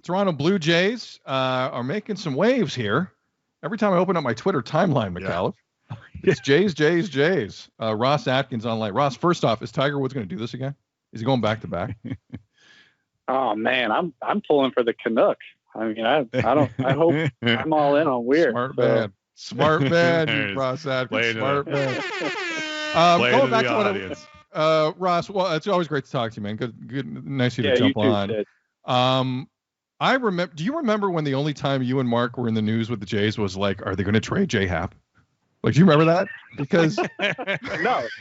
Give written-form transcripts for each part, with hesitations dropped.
Toronto Blue Jays are making some waves here. Every time I open up my Twitter timeline, McAuliffe, it's Jays. Ross Atkins online. Ross, first off, is Tiger Woods going to do this again? Is he going back to back? Oh man, I'm pulling for the Canucks. I mean, I hope I'm all in on Weir. Smart man, Ross Atkins. Smart man. Going back to audience. Ross, well, it's always great to talk to you, man. Good, nice of you to jump on. Sid. I remember. Do you remember when the only time you and Mark were in the news with the Jays was like, are they going to trade J Happ? Like, do you remember that? Because no,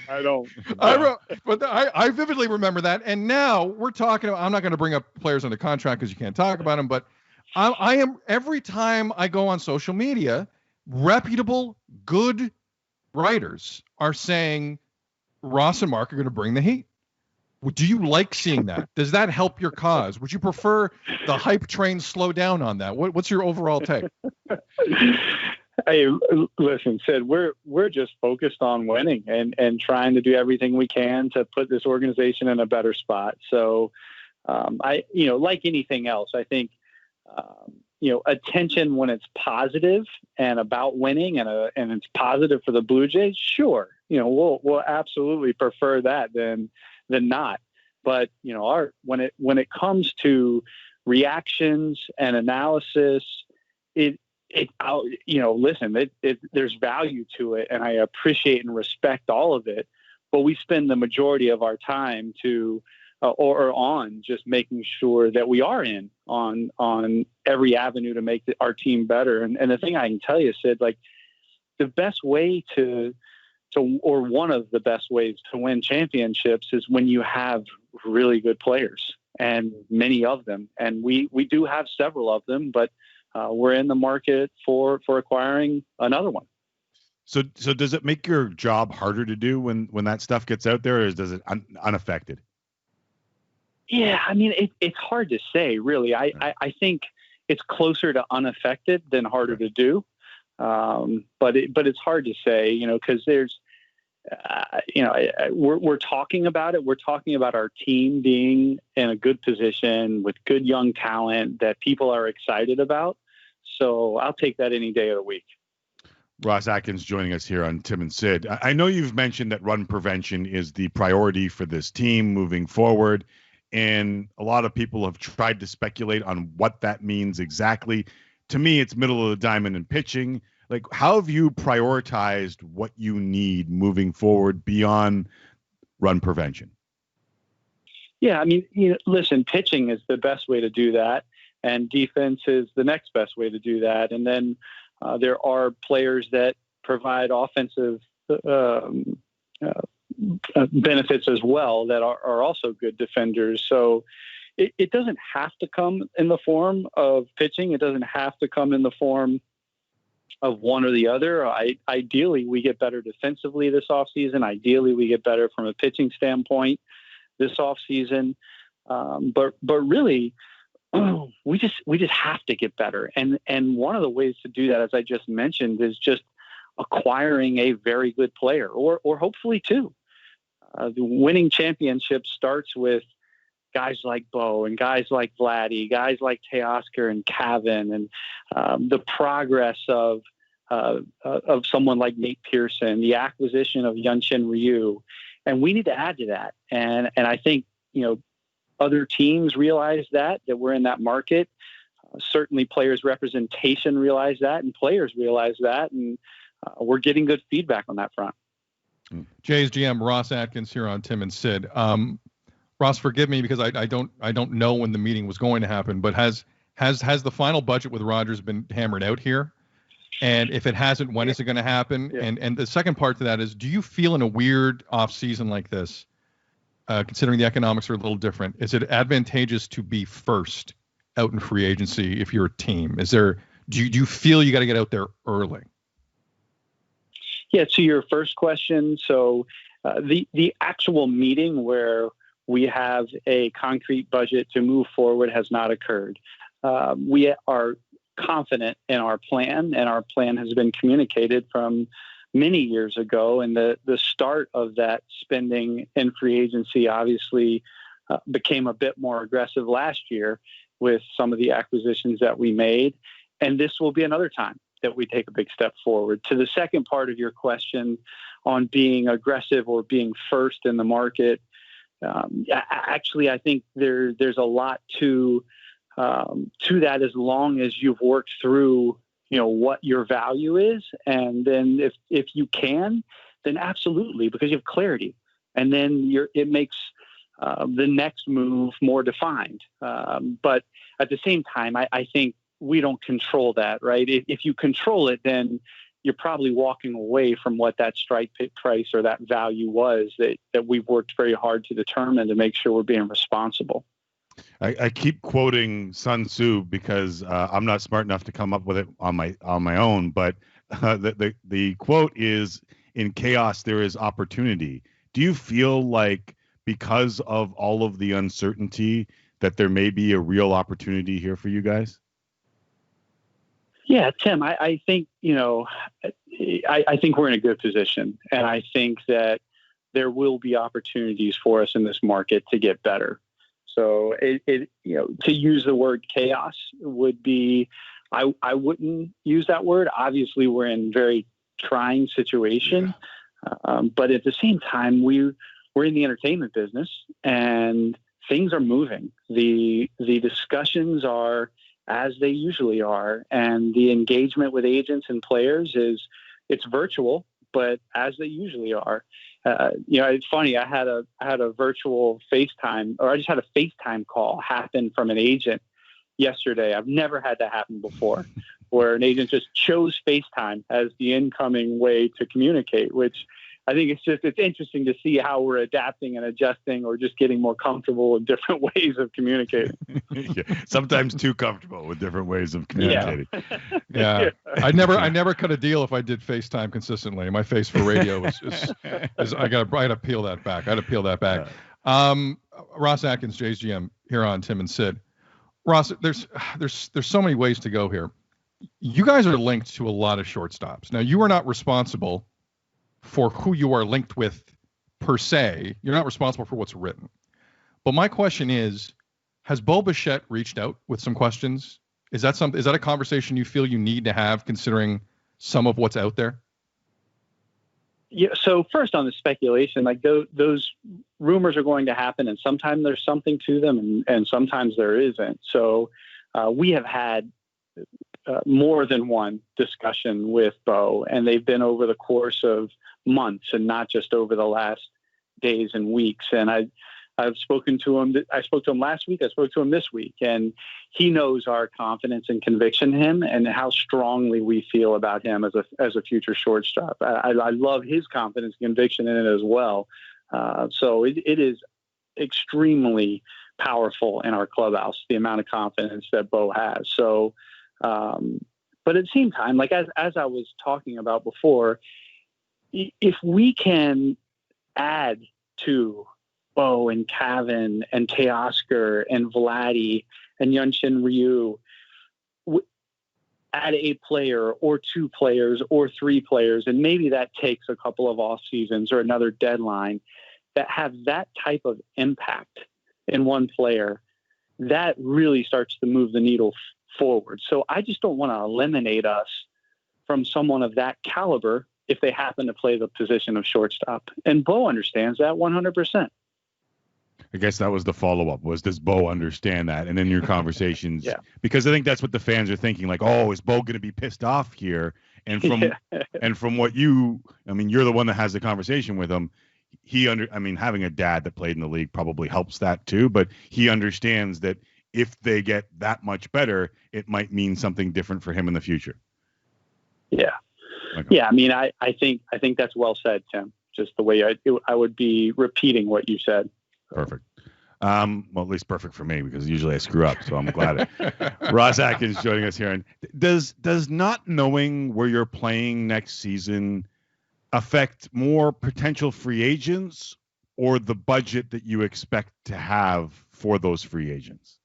I don't. I vividly remember that. And now we're talking about, I'm not going to bring up players under contract because you can't talk about them, but I am, every time I go on social media, reputable, good writers are saying Ross and Mark are going to bring the heat. Do you like seeing that? Does that help your cause? Would you prefer the hype train slow down on that? What's your overall take? Hey, listen, Sid, we're just focused on winning and trying to do everything we can to put this organization in a better spot. So, like anything else, I think, attention when it's positive and about winning and it's positive for the Blue Jays, sure. We'll absolutely prefer that than not. But, when it comes to reactions and analysis, there's value to it, and I appreciate and respect all of it. But we spend the majority of our time on just making sure that we are in on every avenue to make our team better. And the thing I can tell you, Sid, like the best way or one of the best ways to win championships is when you have really good players, and many of them. And we do have several of them, but we're in the market for acquiring another one. So does it make your job harder to do when that stuff gets out there, or does it unaffected? Yeah, I mean, it's hard to say, really. I think it's closer to unaffected than harder to do. But it's hard to say, because there's, we're talking about it. We're talking about our team being in a good position with good young talent that people are excited about. So I'll take that any day of the week. Ross Atkins joining us here on Tim and Sid. I know you've mentioned that run prevention is the priority for this team moving forward. And a lot of people have tried to speculate on what that means exactly. To me, it's middle of the diamond in pitching. Like, how have you prioritized what you need moving forward beyond run prevention? Yeah, I mean, listen, pitching is the best way to do that, and defense is the next best way to do that. And then there are players that provide offensive benefits as well that are also good defenders. So it doesn't have to come in the form of pitching. It doesn't have to come in the form of one or the other. Ideally, we get better defensively this offseason. Ideally, we get better from a pitching standpoint this offseason. But really, we just have to get better. And one of the ways to do that, as I just mentioned, is just acquiring a very good player, or hopefully two. The winning championship starts with guys like Bo and guys like Vladdy, guys like Teoscar and Cavan, and the progress of someone like Nate Pearson, the acquisition of Yunshin Ryu. And we need to add to that. And I think, other teams realize that we're in that market. Certainly players representation realize that, and players realize that. And we're getting good feedback on that front. Jays GM Ross Atkins here on Tim and Sid. Ross, forgive me because I don't know when the meeting was going to happen, but has the final budget with Rogers been hammered out here? And if it hasn't, when is it going to happen? Yeah. And the second part to that is, do you feel in a weird off season like this, considering the economics are a little different, is it advantageous to be first out in free agency if you're a team? Do you feel you got to get out there early? Yeah, to your first question, so the actual meeting where we have a concrete budget to move forward has not occurred. We are confident in our plan, and our plan has been communicated from many years ago. And the start of that spending in free agency obviously became a bit more aggressive last year. with some of the acquisitions that we made. And this will be another time that we take a big step forward. To the second part of your question on being aggressive or being first in the market, actually, I think there's a lot to that, as long as you've worked through, what your value is. And then if you can, then absolutely, because you have clarity. And then it makes the next move more defined. But at the same time, I think we don't control that, right? If you control it, then you're probably walking away from what that strike price or that value was that we've worked very hard to determine to make sure we're being responsible. I keep quoting Sun Tzu because I'm not smart enough to come up with it on my own, but the quote is, "In chaos there is opportunity." Do you feel like, because of all of the uncertainty, that there may be a real opportunity here for you guys? Yeah, Tim, I think, I think we're in a good position, and I think that there will be opportunities for us in this market to get better. So to use the word chaos would be, I wouldn't use that word. Obviously, we're in a very trying situation, but at the same time, we're in the entertainment business, and things are moving. The discussions are as they usually are, and the engagement with agents and players it's virtual, but as they usually are. It's funny. I had a virtual FaceTime, or I just had a FaceTime call happen from an agent yesterday. I've never had that happen before, where an agent just chose FaceTime as the incoming way to communicate, which I think it's interesting to see how we're adapting and adjusting, or just getting more comfortable with different ways of communicating. Yeah, sometimes too comfortable with different ways of communicating. Yeah. I never cut a deal if I did FaceTime consistently. My face for radio is I gotta peel that back. Ross Atkins, Jay's GM, here on Tim and Sid. Ross, there's so many ways to go here. You guys are linked to a lot of shortstops. Now, you are not responsible for who you are linked with per se. You're not responsible for what's written. But my question is, has Bo Bichette reached out with some questions? Is that a conversation you feel you need to have, considering some of what's out there? Yeah. So first, on the speculation, like those rumors are going to happen, and sometimes there's something to them, and sometimes there isn't. So we have had more than one discussion with Bo, and they've been over the course of months and not just over the last days and weeks. And I've spoken to him. I spoke to him last week. I spoke to him this week, and he knows our confidence and conviction in him, and how strongly we feel about him as a future shortstop. I love his confidence and conviction in it as well. So it is extremely powerful in our clubhouse, the amount of confidence that Bo has. So, but at the same time, like as I was talking about before, if we can add to Bo and Kevin and Teoscar and Vladdy and Yunshin Ryu, add a player or two players or three players, and maybe that takes a couple of off seasons or another deadline, that have that type of impact in one player, that really starts to move the needle forward. So I just don't want to eliminate us from someone of that caliber if they happen to play the position of shortstop. And Bo understands that 100%. I guess that was the follow-up, was, does Bo understand that? And in your conversations, Yeah. Because I think that's what the fans are thinking, like, oh, is Bo going to be pissed off here? And from what you're the one that has the conversation with him. Having a dad that played in the league probably helps that too, but he understands that if they get that much better, it might mean something different for him in the future. Yeah. Okay. Yeah. I think that's well said, Tim. Just the way I would be repeating what you said. Perfect. Well, at least perfect for me, because usually I screw up, so I'm glad. Ross Atkins joining us here. And does not knowing where you're playing next season affect more potential free agents, or the budget that you expect to have for those free agents?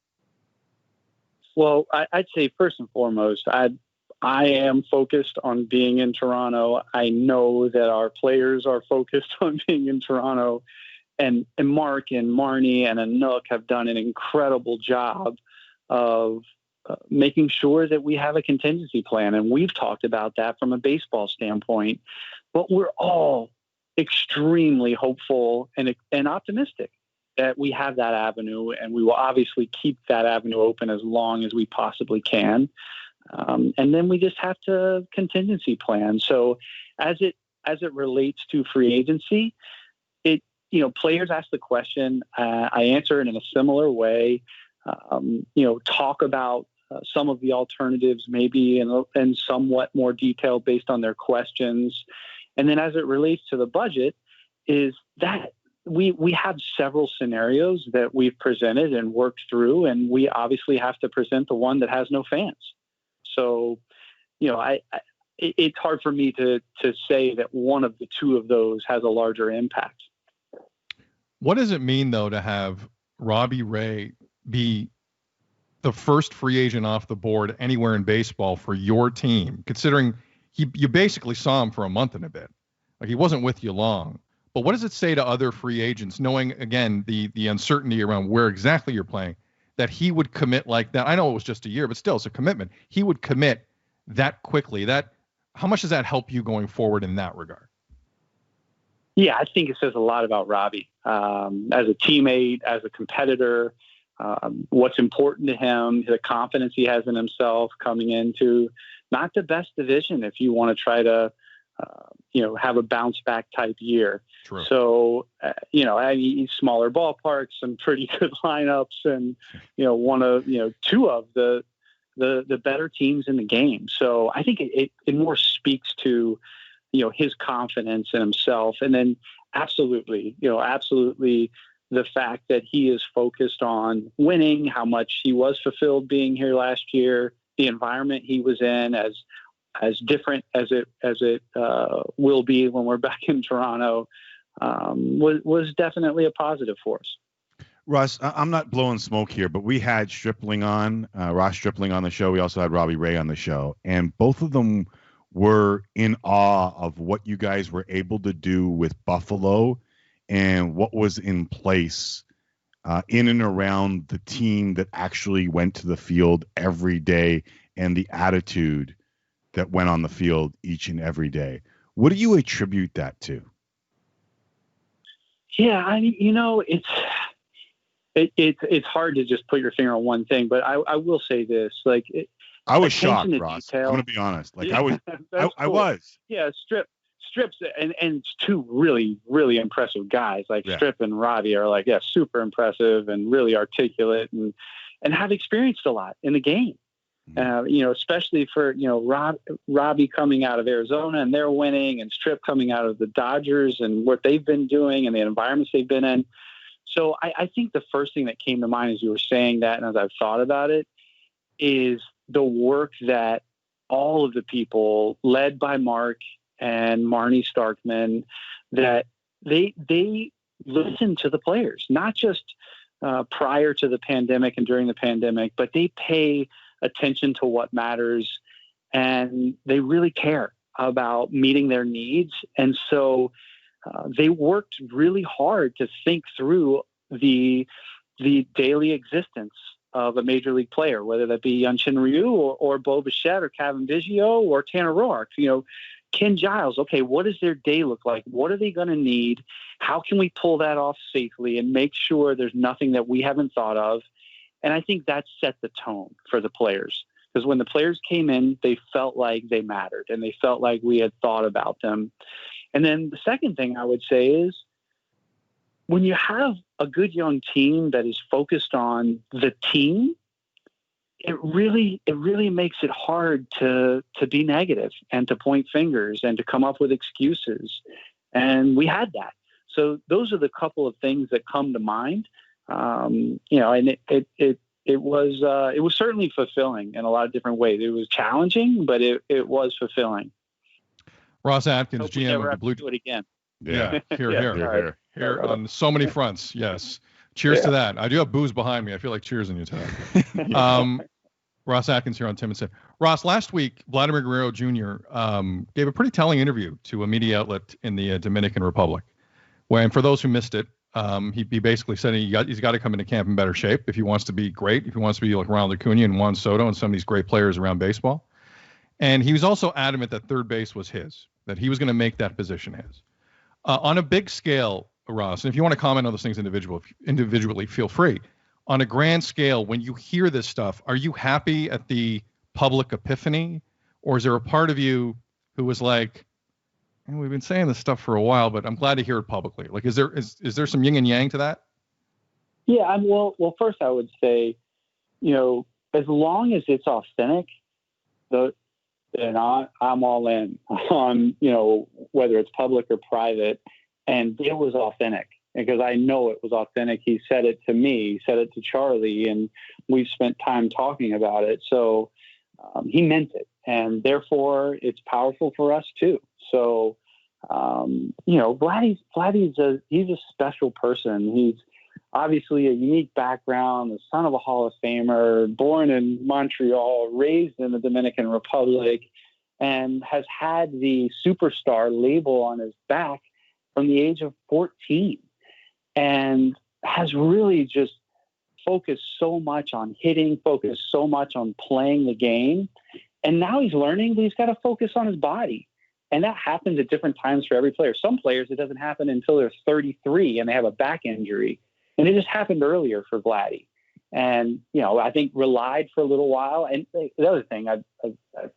Well, I'd say first and foremost, I am focused on being in Toronto. I know that our players are focused on being in Toronto. And Mark and Marnie and Anook have done an incredible job of making sure that we have a contingency plan. And we've talked about that from a baseball standpoint, but we're all extremely hopeful and optimistic that we have that avenue, and we will obviously keep that avenue open as long as we possibly can. And then we just have to contingency plan. So as it relates to free agency, players ask the question. I answer it in a similar way. Talk about some of the alternatives, maybe in somewhat more detail based on their questions. And then as it relates to the budget, is that we have several scenarios that we've presented and worked through, and we obviously have to present the one that has no fans. So, it's hard for me to say that one of the two of those has a larger impact. What does it mean, though, to have Robbie Ray be the first free agent off the board anywhere in baseball for your team, considering you basically saw him for a month and a bit? Like, he wasn't with you long. But what does it say to other free agents, knowing, again, the uncertainty around where exactly you're playing, that he would commit like that? I know it was just a year, but still, it's a commitment. He would commit that quickly. How much does that help you going forward in that regard? Yeah, I think it says a lot about Robbie as a teammate, as a competitor, what's important to him, the confidence he has in himself coming into not the best division if you want to try to, have a bounce back type year. True. So, smaller ballparks, some pretty good lineups, and, two of the better teams in the game. So I think it more speaks to, his confidence in himself. And then absolutely the fact that he is focused on winning, how much he was fulfilled being here last year, the environment he was in, as different as it will be when we're back in Toronto, was definitely a positive for us. Russ, I'm not blowing smoke here, but we had Stripling on, Ross Stripling on the show. We also had Robbie Ray on the show, and both of them were in awe of what you guys were able to do with Buffalo and what was in place in and around the team that actually went to the field every day and the attitude that went on the field each and every day. What do you attribute that to? Yeah, it's hard to just put your finger on one thing, but I will say this, I was shocked, Ross. Detail. I'm going to be honest. I was. Yeah, Strips, and it's two really, really impressive guys. Strip and Robbie are super impressive and really articulate and have experienced a lot in the game. Especially for, Robbie coming out of Arizona and they're winning, and Strip coming out of the Dodgers and what they've been doing and the environments they've been in. So I think the first thing that came to mind as you were saying that, and as I've thought about it, is the work that all of the people led by Mark and Marnie Starkman, that they listen to the players, not just prior to the pandemic and during the pandemic, but they pay attention to what matters, and they really care about meeting their needs. And so they worked really hard to think through the daily existence of a major league player, whether that be Yunshin Ryu or Bo Bichette or Kevin Biggio or Tanner Roark, Ken Giles. Okay, what does their day look like? What are they going to need? How can we pull that off safely and make sure there's nothing that we haven't thought of? And I think that set the tone for the players, because when the players came in, they felt like they mattered and they felt like we had thought about them. And then the second thing I would say is, when you have a good young team that is focused on the team, it really makes it hard to be negative and to point fingers and to come up with excuses. And we had that. So those are the couple of things that come to mind. And it was certainly fulfilling in a lot of different ways. It was challenging, but it was fulfilling. Ross Atkins, GM of the Blue. Do it again. Yeah, here on so many fronts. Yes, cheers to that. I do have booze behind me. I feel like cheersing you tonight. Ross Atkins here on Tim and Sid. Ross, last week, Vladimir Guerrero Jr. Gave a pretty telling interview to a media outlet in the Dominican Republic. And for those who missed it, He basically said he's got to come into camp in better shape if he wants to be great, if he wants to be like Ronald Acuna and Juan Soto and some of these great players around baseball. And he was also adamant that third base was his, that he was going to make that position his. On a big scale, Ross, and if you want to comment on those things individually, feel free. On a grand scale, when you hear this stuff, are you happy at the public epiphany? Or is there a part of you who was like, and we've been saying this stuff for a while, but I'm glad to hear it publicly. Like, is there some yin and yang to that? Yeah, well, first I would say, as long as it's authentic, then I'm all in on, whether it's public or private. And it was authentic because I know it was authentic. He said it to me, he said it to Charlie, and we've spent time talking about it. So he meant it. And therefore it's powerful for us too. So, Vladdy's he's a special person. He's obviously a unique background, the son of a Hall of Famer, born in Montreal, raised in the Dominican Republic, and has had the superstar label on his back from the age of 14, and has really just focused so much on hitting, focused so much on playing the game. And now he's learning that he's got to focus on his body. And that happens at different times for every player. Some players, it doesn't happen until they're 33 and they have a back injury. And it just happened earlier for Vladdy. And, I think relied for a little while. And the other thing I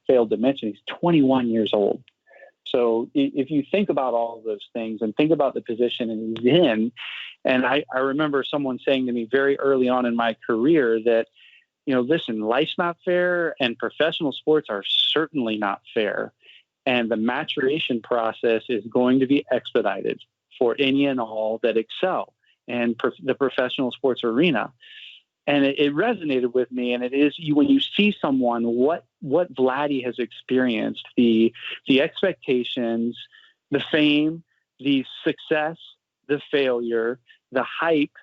failed to mention, he's 21 years old. So if you think about all of those things and think about the position he's in, and I remember someone saying to me very early on in my career that, listen, life's not fair and professional sports are certainly not fair. And the maturation process is going to be expedited for any and all that excel in the professional sports arena. And it resonated with me. And it is when you see someone, what Vladdy has experienced, the expectations, the fame, the success, the failure, the hype,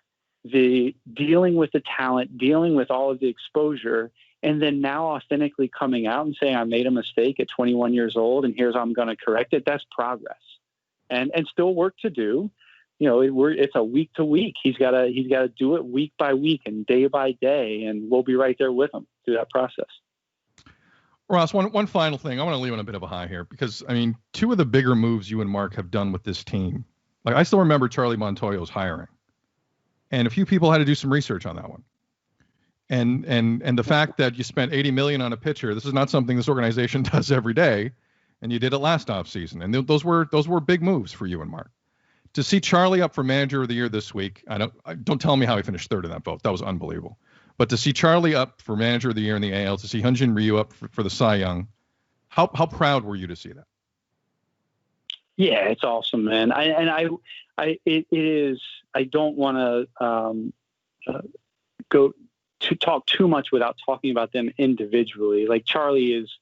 the dealing with the talent, dealing with all of the exposure, and then now authentically coming out and saying, I made a mistake at 21 years old and here's how I'm going to correct it. That's progress and still work to do. It's a week to week. He's got to do it week by week and day by day. And we'll be right there with him through that process. Ross, one final thing. I want to leave on a bit of a high here because, two of the bigger moves you and Mark have done with this team, like I still remember Charlie Montoyo's hiring, and a few people had to do some research on that one. And the fact that you spent $80 million on a pitcher, this is not something this organization does every day, and you did it last offseason. And those were big moves for you and Mark. To see Charlie up for Manager of the Year this week, don't tell me how he finished third in that vote. That was unbelievable. But to see Charlie up for Manager of the Year in the AL, to see Hyunjin Ryu up for the Cy Young, how proud were you to see that? Yeah, it's awesome, man. It is. I don't want to go to talk too much without talking about them individually. Like Charlie is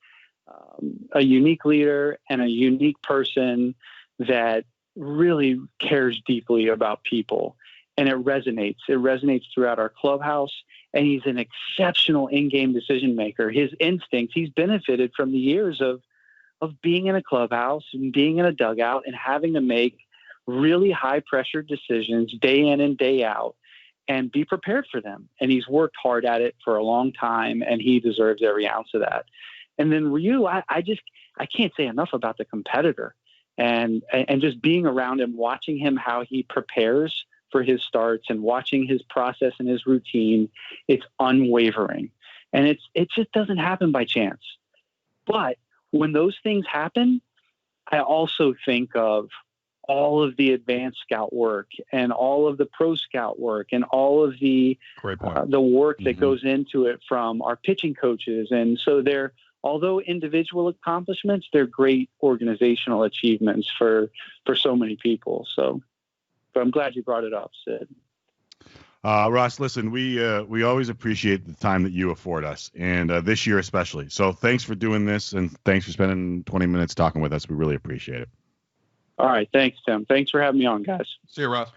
a unique leader and a unique person that really cares deeply about people, and it resonates. It resonates throughout our clubhouse, and he's an exceptional in-game decision maker. His instincts, he's benefited from the years of being in a clubhouse and being in a dugout and having to make really high-pressure decisions day in and day out and be prepared for them. And he's worked hard at it for a long time, and he deserves every ounce of that. And then Ryu, I can't say enough about the competitor. And just being around him, watching him, how he prepares for his starts and watching his process and his routine, it's unwavering. And it just doesn't happen by chance. But when those things happen, I also think of all of the advanced scout work and all of the pro scout work and all of the work that goes into it from our pitching coaches. And so although individual accomplishments, they're great organizational achievements for so many people. So, but I'm glad you brought it up, Sid. Ross, listen, we always appreciate the time that you afford us, and this year especially. So thanks for doing this, and thanks for spending 20 minutes talking with us. We really appreciate it. All right. Thanks, Tim. Thanks for having me on, guys. See you, Ross.